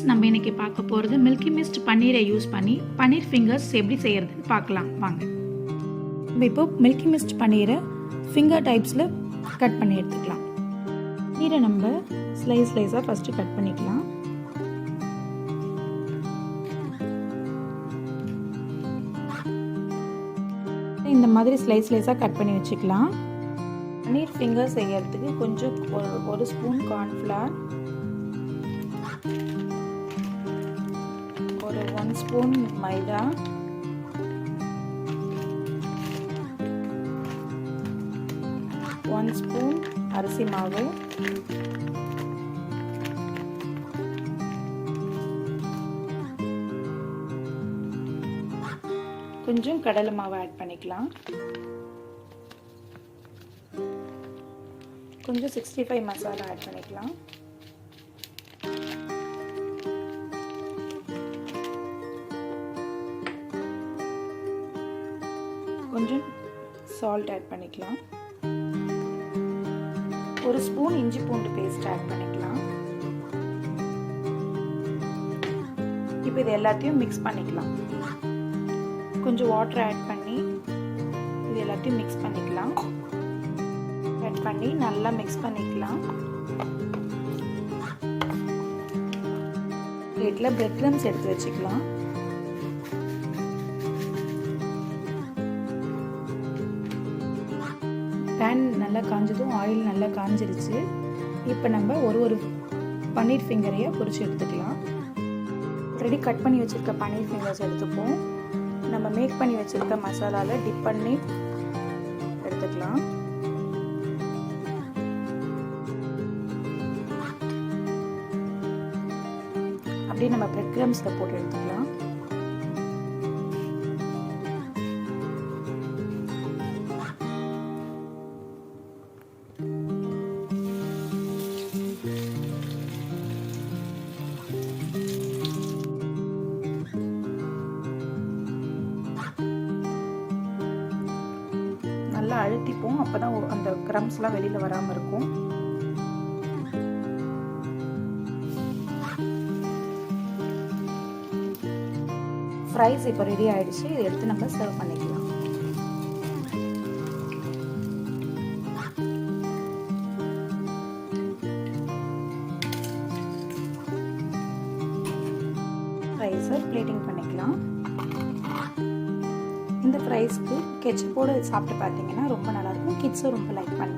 நம்ம இன்னைக்கு பார்க்க போகிறது மில்கி மிஸ்ட் பன்னீரை யூஸ் பண்ணி பன்னீர் ஃபிங்கர்ஸ் எப்படி செய்யறதுன்னு பார்க்கலாம் வாங்க. நம்ம இப்போ மில்கி மிஸ்ட் பன்னீரை ஃபிங்கர் டைப்ஸில் கட் பண்ணி எடுத்துக்கலாம். பன்னீரை நம்ம ஸ்லைஸாக ஃபஸ்ட்டு கட் பண்ணிக்கலாம். இந்த மாதிரி ஸ்லைஸாக கட் பண்ணி வச்சுக்கலாம். பன்னீர் ஃபிங்கர் செய்யறதுக்கு கொஞ்சம் ஒரு ஸ்பூன் கார்ன்ஃப்ளவர், ஒரு 1 ஸ்பூன் மைதா, ஒன் ஸ்பூன் அரிசி மாவு, கொஞ்சம் கடலை மாவு ஆட் பண்ணிக்கலாம். கொஞ்சம் 65 மசாலா ஆட் பண்ணிக்கலாம். கொஞ்சம் சால்ட் ஆட் பண்ணிக்கலாம். ஒரு ஸ்பூன் இஞ்சி பூண்டு பேஸ்ட் ஆட் பண்ணிக்கலாம். இப்போ இது எல்லாத்தையும் மிக்ஸ் பண்ணிக்கலாம். கொஞ்சம் வாட்டர் ஆட் பண்ணி இது எல்லாத்தையும் மிக்ஸ் பண்ணிக்கலாம். ஆட் பண்ணி நல்லா மிக்ஸ் பண்ணிக்கலாம். பிளேட்டில் பிரெட் க்ரம்ஸ் எடுத்து வச்சுக்கலாம். பேன் நல்லா காஞ்சதும் ஆயில் நல்லா காஞ்சிருச்சு. இப்போ நம்ம ஒரு பன்னீர் ஃபிங்கரையை பொரிச்சு எடுத்துக்கலாம். ஆல்ரெடி கட் பண்ணி வச்சுருக்க பன்னீர் ஃபிங்கர்ஸ் எடுத்துப்போம். நம்ம மேக் பண்ணி வச்சுருக்க மசாலாவில் டிப் பண்ணி எடுத்துக்கலாம். அப்படியே நம்ம பிரெட் க்ரம்ஸில் போட்டு எடுத்துக்கலாம். நல்லா அழுத்திப்போம், அப்பதான் அந்த கிரம்ஸ்லாம் வெளியில் வராமல் இருக்கும். ஃப்ரைஸ் இப்போ ரெடி ஆயிடுச்சு. இதை எடுத்து நம்ம சர்வ் பண்ணிக்கலாம். ஃப்ரைஸை பிளேட்டிங் பண்ணிக்கலாம். இந்த ஃப்ரைஸ்க்கு கெச்சப்போடு சாப்பிட்டு பார்த்தீங்கன்னா ரொம்ப நல்லாயிருக்கும். கிட்ஸும் ரொம்ப லைக் பண்ணுவாங்க.